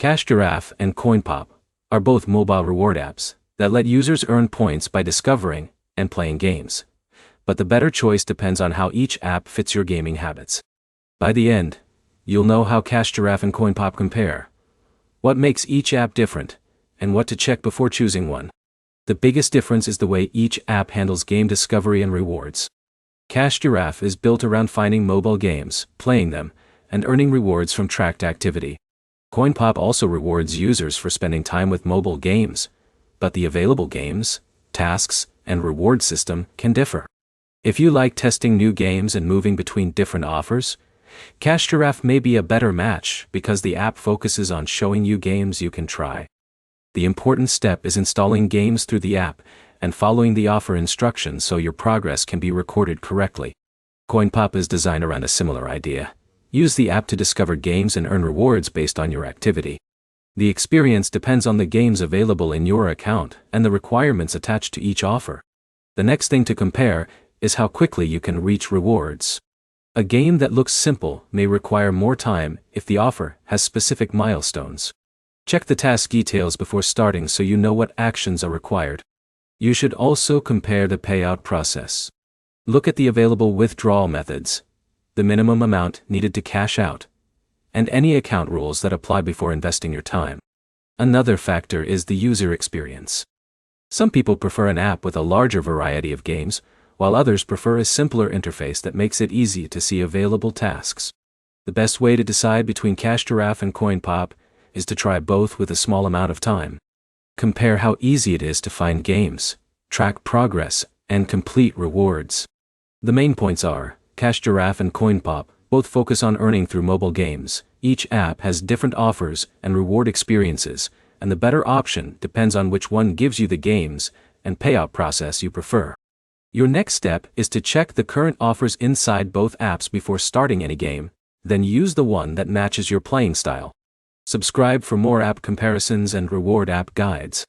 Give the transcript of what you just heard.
Cash Giraffe and CoinPop are both mobile reward apps that let users earn points by discovering and playing games. But the better choice depends on how each app fits your gaming habits. By the end, you'll know how Cash Giraffe and CoinPop compare, what makes each app different, and what to check before choosing one. The biggest difference is the way each app handles game discovery and rewards. Cash Giraffe is built around finding mobile games, playing them, and earning rewards from tracked activity. CoinPop also rewards users for spending time with mobile games, but the available games, tasks, and reward system can differ. If you like testing new games and moving between different offers, Cash Giraffe may be a better match because the app focuses on showing you games you can try. The important step is installing games through the app and following the offer instructions so your progress can be recorded correctly. CoinPop is designed around a similar idea. Use the app to discover games and earn rewards based on your activity. The experience depends on the games available in your account and the requirements attached to each offer. The next thing to compare is how quickly you can reach rewards. A game that looks simple may require more time if the offer has specific milestones. Check the task details before starting so you know what actions are required. You should also compare the payout process. Look at the available withdrawal methods, the minimum amount needed to cash out, and any account rules that apply before investing your time. Another factor is the user experience. Some people prefer an app with a larger variety of games, while others prefer a simpler interface that makes it easy to see available tasks. The best way to decide between Cash Giraffe and CoinPop is to try both with a small amount of time. Compare how easy it is to find games, track progress, and complete rewards. The main points are, Cash Giraffe and CoinPop both focus on earning through mobile games. Each app has different offers and reward experiences, and the better option depends on which one gives you the games and payout process you prefer. Your next step is to check the current offers inside both apps before starting any game, then use the one that matches your playing style. Subscribe for more app comparisons and reward app guides.